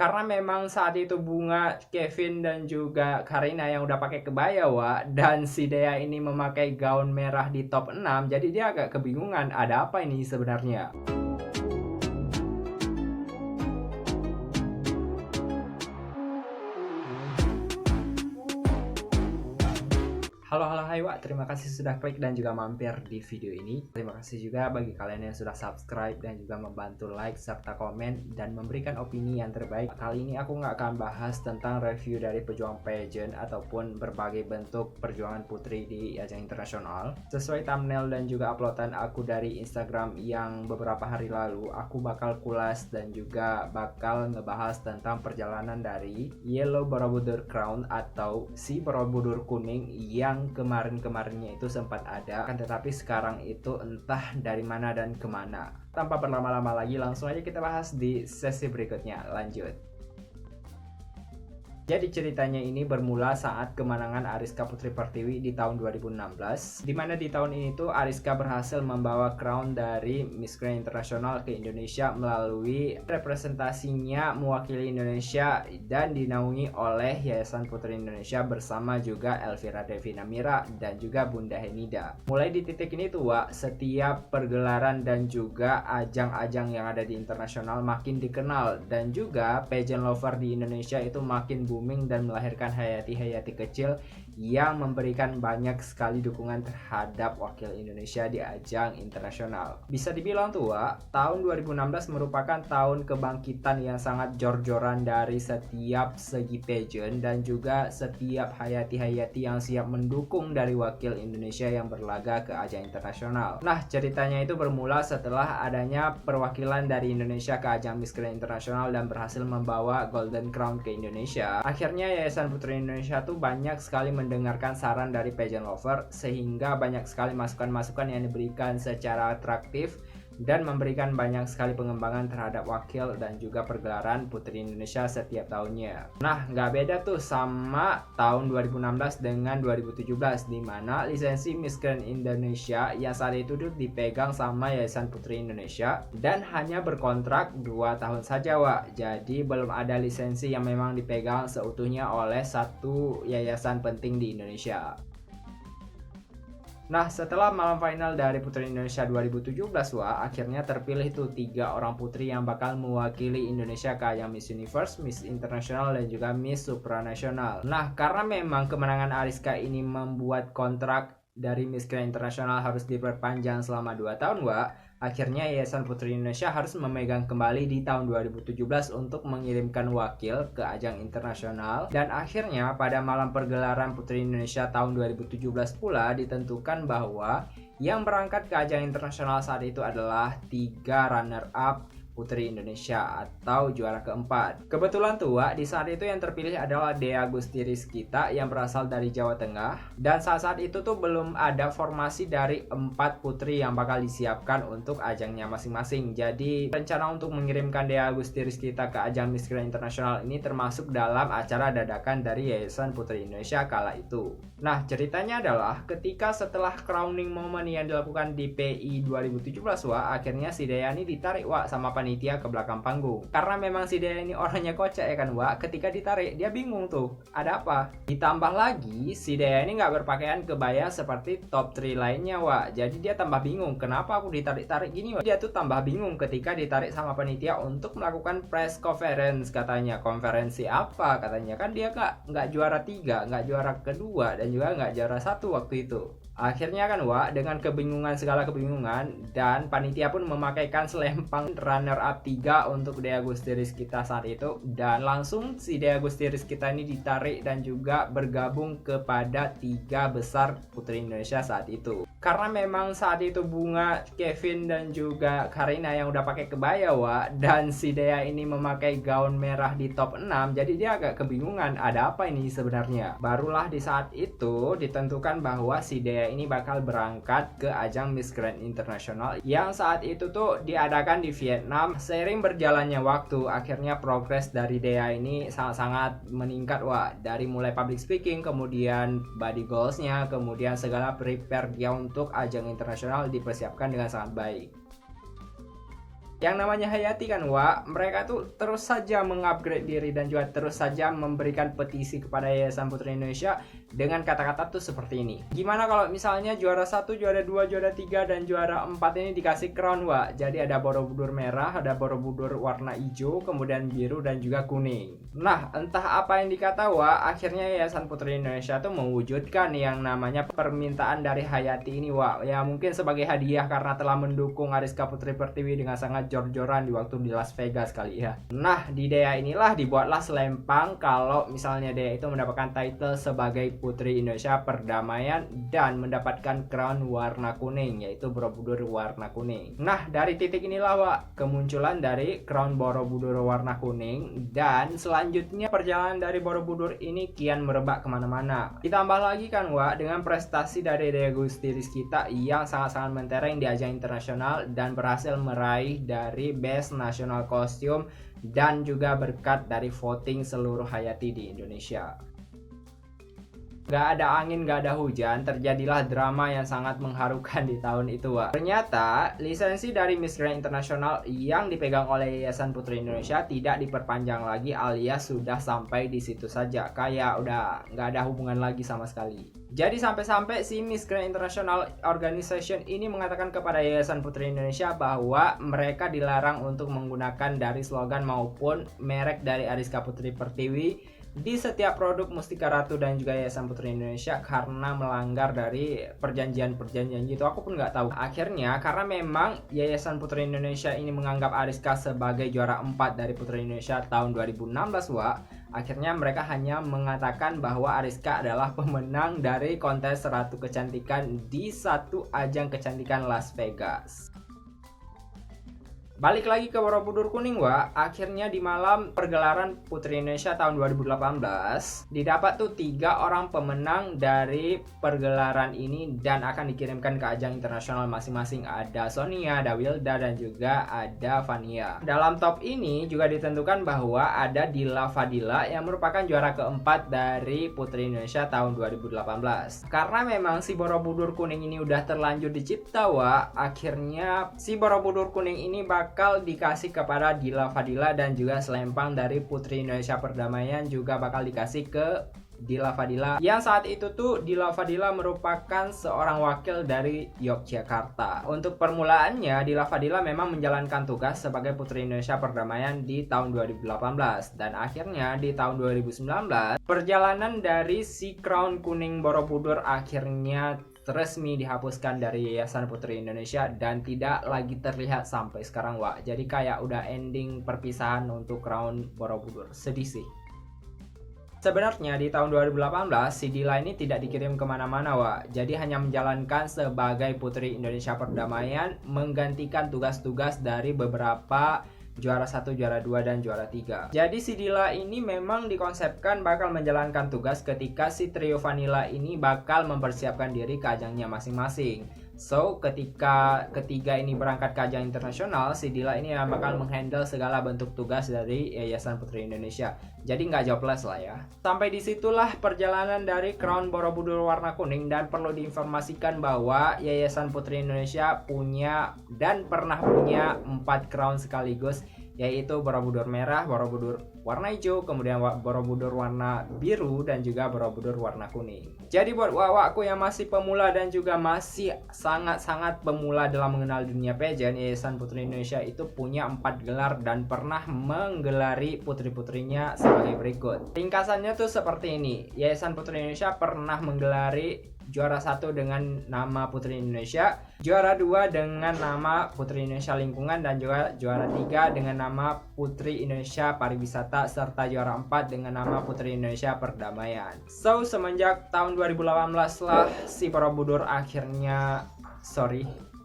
Karena memang saat itu Bunga, Kevin dan juga Karina yang udah pakai kebaya dan si Dea ini memakai gaun merah di top 6, jadi dia agak kebingungan ada apa ini sebenarnya. Halo hai terima kasih sudah klik dan juga mampir di video ini. Terima kasih juga bagi kalian yang sudah subscribe dan juga membantu like serta komen dan memberikan opini yang terbaik. Kali ini aku nggak akan bahas tentang review dari pejuang pageant ataupun berbagai bentuk perjuangan putri di ajang internasional. Sesuai thumbnail dan juga uploadan aku dari Instagram yang beberapa hari lalu, aku bakal kulas dan juga bakal ngebahas tentang perjalanan dari Yellow Borobudur Crown atau si Borobudur kuning yang kemarin-kemarinnya itu sempat ada, kan tetapi sekarang itu entah dari mana dan kemana. Tanpa berlama-lama lagi, langsung aja kita bahas di sesi berikutnya. Lanjut. Jadi ceritanya ini bermula saat kemenangan Ariska Putri Pertiwi di tahun 2016, dimana di tahun ini tuh Ariska berhasil membawa crown dari Miss Grand International ke Indonesia melalui representasinya mewakili Indonesia dan dinaungi oleh Yayasan Putri Indonesia bersama juga Elvira Devina Mira dan juga Bunda Henida. Mulai di titik ini tuh setiap pergelaran dan juga ajang-ajang yang ada di internasional makin dikenal dan juga pageant lover di Indonesia itu makin booming dan melahirkan hayati-hayati kecil yang memberikan banyak sekali dukungan terhadap wakil Indonesia di ajang internasional. Bisa dibilang tuh tahun 2016 merupakan tahun kebangkitan yang sangat jor-joran dari setiap segi pageant dan juga setiap hayati-hayati yang siap mendukung dari wakil Indonesia yang berlaga ke ajang internasional. Nah, ceritanya itu bermula setelah adanya perwakilan dari Indonesia ke ajang Miss Grand Internasional dan berhasil membawa Golden Crown ke Indonesia. Akhirnya Yayasan Putri Indonesia tuh banyak sekali mendengarkan saran dari pageant lover sehingga banyak sekali masukan-masukan yang diberikan secara atraktif dan memberikan banyak sekali pengembangan terhadap wakil dan juga pergelaran Putri Indonesia setiap tahunnya. Nah, nggak beda tuh sama tahun 2016 dengan 2017 di mana lisensi Miss Grand Indonesia yang saat itu tuh dipegang sama Yayasan Putri Indonesia dan hanya berkontrak 2 tahun saja Jadi belum ada lisensi yang memang dipegang seutuhnya oleh satu yayasan penting di Indonesia. Nah, setelah malam final dari Putri Indonesia 2017 akhirnya terpilih tuh 3 orang putri yang bakal mewakili Indonesia ke ajang Miss Universe, Miss International dan juga Miss Supranational. Nah, karena memang kemenangan Ariska ini membuat kontrak dari Miss Grand International harus diperpanjang selama 2 tahun akhirnya Yayasan Putri Indonesia harus memegang kembali di tahun 2017 untuk mengirimkan wakil ke ajang internasional dan akhirnya pada malam pergelaran Putri Indonesia tahun 2017 pula ditentukan bahwa yang berangkat ke ajang internasional saat itu adalah 3 runner-up Putri Indonesia atau juara keempat. Kebetulan tuh di saat itu yang terpilih adalah Dea Gusti Rizkita yang berasal dari Jawa Tengah dan saat itu tuh belum ada formasi dari 4 putri yang bakal disiapkan untuk ajangnya masing-masing. Jadi rencana untuk mengirimkan Dea Gusti Rizkita ke ajang Miss Grand International ini termasuk dalam acara dadakan dari Yayasan Putri Indonesia kala itu. Nah, ceritanya adalah ketika setelah crowning moment yang dilakukan di PI 2017 akhirnya si Dea ini ditarik sama panitia ke belakang panggung. Karena memang si Dea ini orangnya kocak ya kan ketika ditarik dia bingung tuh ada apa. Ditambah lagi si Dea ini nggak berpakaian kebaya seperti top 3 lainnya jadi dia tambah bingung kenapa aku ditarik-tarik gini Dia tuh tambah bingung ketika ditarik sama panitia untuk melakukan press conference katanya. Konferensi apa katanya, kan dia nggak juara 3, nggak juara kedua dan juga nggak juara 1 waktu itu. Akhirnya kan dengan segala kebingungan dan panitia pun memakaikan selempang runner up 3 untuk Dea Gusti Rizkita saat itu dan langsung si Dea Gusti Rizkita ini ditarik dan juga bergabung kepada 3 besar Putri Indonesia saat itu. Karena memang saat itu Bunga, Kevin dan juga Karina yang udah pakai kebaya dan si Dea ini memakai gaun merah di top 6, jadi dia agak kebingungan ada apa ini sebenarnya. Barulah di saat itu ditentukan bahwa si Dea ini bakal berangkat ke ajang Miss Grand International yang saat itu tuh diadakan di Vietnam. Seiring berjalannya waktu akhirnya progres dari Dea ini sangat-sangat meningkat dari mulai public speaking, kemudian body goalsnya, kemudian segala prepare dia untuk ajang internasional dipersiapkan dengan sangat baik. Yang namanya Hayati kan Wak, mereka tuh terus saja mengupgrade diri dan juga terus saja memberikan petisi kepada Yayasan Putri Indonesia dengan kata-kata tuh seperti ini. Gimana kalau misalnya juara 1, juara 2, juara 3, dan juara 4 ini dikasih crown Wak. Jadi ada Borobudur merah, ada Borobudur warna hijau, kemudian biru dan juga kuning. Nah, entah apa yang dikata Wak, akhirnya Yayasan Putri Indonesia tuh mewujudkan yang namanya permintaan dari Hayati ini Wak. Ya mungkin sebagai hadiah karena telah mendukung Ariska Putri Pertiwi dengan sangat jor-joran di waktu di Las Vegas kali ya. Nah, di Dea inilah dibuatlah selempang kalau misalnya Dea itu mendapatkan title sebagai Putri Indonesia Perdamaian dan mendapatkan crown warna kuning, yaitu Borobudur warna kuning. Nah, dari titik inilah Wak, kemunculan dari crown Borobudur warna kuning, dan selanjutnya perjalanan dari Borobudur ini kian merebak kemana-mana. Ditambah lagi kan Wak, dengan prestasi dari Dea Gusti Rizkita yang sangat-sangat mentereng di ajang internasional dan berhasil meraih dari Best National Costume dan juga berkat dari voting seluruh Hayati di Indonesia. Gak ada angin, gak ada hujan, terjadilah drama yang sangat mengharukan di tahun itu Wak. Ternyata lisensi dari Miss Grand International yang dipegang oleh Yayasan Putri Indonesia tidak diperpanjang lagi, alias sudah sampai di situ saja, kayak udah gak ada hubungan lagi sama sekali. Jadi sampai-sampai si Miss Grand International Organization ini mengatakan kepada Yayasan Putri Indonesia bahwa mereka dilarang untuk menggunakan dari slogan maupun merek dari Ariska Putri Pertiwi di setiap produk Mustika Ratu dan juga Yayasan Putri Indonesia karena melanggar dari perjanjian-perjanjian gitu. Aku pun nggak tahu. Akhirnya karena memang Yayasan Putri Indonesia ini menganggap Ariska sebagai juara 4 dari Putri Indonesia tahun 2016 Wak, akhirnya mereka hanya mengatakan bahwa Ariska adalah pemenang dari kontes Ratu Kecantikan di satu ajang kecantikan Las Vegas. Balik lagi ke Borobudur kuning Wak, akhirnya di malam pergelaran Putri Indonesia tahun 2018 didapat tuh 3 orang pemenang dari pergelaran ini dan akan dikirimkan ke ajang internasional masing-masing. Ada Sonia, ada Wilda, dan juga ada Vania. Dalam top ini juga ditentukan bahwa ada Dila Fadila yang merupakan juara keempat dari Putri Indonesia tahun 2018. Karena memang si Borobudur kuning ini udah terlanjur dicipta Wak, akhirnya si Borobudur kuning ini bakal dikasih kepada Dila Fadila dan juga selempang dari Putri Indonesia Perdamaian juga bakal dikasih ke Dila Fadila, yang saat itu tuh Dila Fadila merupakan seorang wakil dari Yogyakarta. Untuk permulaannya Dila Fadila memang menjalankan tugas sebagai Putri Indonesia Perdamaian di tahun 2018 dan akhirnya di tahun 2019 perjalanan dari si crown kuning Borobudur akhirnya resmi dihapuskan dari Yayasan Putri Indonesia dan tidak lagi terlihat sampai sekarang Wak. Jadi kayak udah ending perpisahan untuk crown Borobudur. Sedih sih. Sebenarnya di tahun 2018 si Dila ini tidak dikirim kemana-mana Wak. Jadi hanya menjalankan sebagai Putri Indonesia Perdamaian, menggantikan tugas-tugas dari beberapa juara 1, juara 2, dan juara 3. Jadi si Dila ini memang dikonsepkan bakal menjalankan tugas ketika si trio Vanilla ini bakal mempersiapkan diri ke ajangnya masing-masing. So, ketika ketiga ini berangkat ke ajang internasional, si Dila ini bakal menghandle segala bentuk tugas dari Yayasan Putri Indonesia. Jadi nggak jobless lah ya. Sampai disitulah perjalanan dari crown Borobudur warna kuning, dan perlu diinformasikan bahwa Yayasan Putri Indonesia punya dan pernah punya 4 crown sekaligus, yaitu Borobudur merah, Borobudur warna hijau, kemudian Borobudur warna biru, dan juga Borobudur warna kuning. Jadi buat wawakku yang masih pemula dan juga masih sangat-sangat pemula dalam mengenal dunia pageant, Yayasan Putri Indonesia itu punya 4 gelar dan pernah menggelari putri-putrinya sebagai berikut. Ringkasannya tuh seperti ini. Yayasan Putri Indonesia pernah menggelari juara 1 dengan nama Putri Indonesia, juara 2 dengan nama Putri Indonesia Lingkungan, dan juga juara 3 dengan nama Putri Indonesia Pariwisata, serta juara 4 dengan nama Putri Indonesia Perdamaian. So, semenjak tahun 2018 lah si Borobudur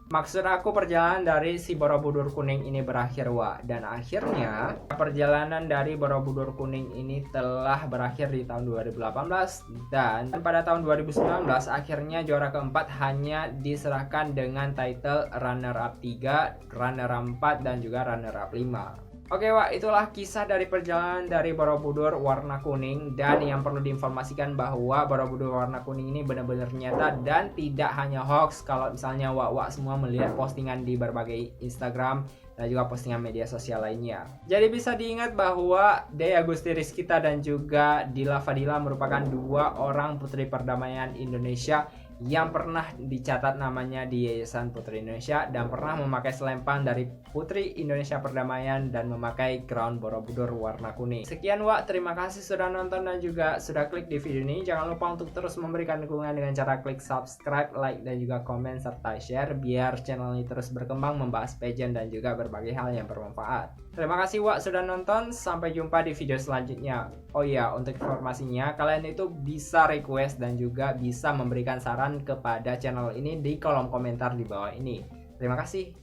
Maksud aku perjalanan dari si Borobudur kuning ini berakhir Wak. Dan akhirnya perjalanan dari Borobudur kuning ini telah berakhir di tahun 2018. Dan pada tahun 2019 akhirnya juara keempat hanya diserahkan dengan title runner up 3, runner up 4, dan juga runner up 5. Oke Wak, itulah kisah dari perjalanan dari Borobudur warna kuning. Dan yang perlu diinformasikan bahwa Borobudur warna kuning ini benar-benar nyata dan tidak hanya hoax. Kalau misalnya Wak semua melihat postingan di berbagai Instagram dan juga postingan media sosial lainnya. Jadi bisa diingat bahwa Dea Agusti Rizkita dan juga Dila Fadila merupakan dua orang putri perdamaian Indonesia yang pernah dicatat namanya di Yayasan Putri Indonesia dan pernah memakai selempang dari Putri Indonesia Perdamaian dan memakai crown Borobudur warna kuning. Sekian Wak, terima kasih sudah nonton dan juga sudah klik di video ini. Jangan lupa untuk terus memberikan dukungan dengan cara klik subscribe, like, dan juga komen serta share biar channel ini terus berkembang membahas pageant dan juga berbagai hal yang bermanfaat. Terima kasih Wak sudah nonton, sampai jumpa di video selanjutnya. Oh iya, untuk informasinya kalian itu bisa request dan juga bisa memberikan saran kepada channel ini di kolom komentar di bawah ini. Terima kasih.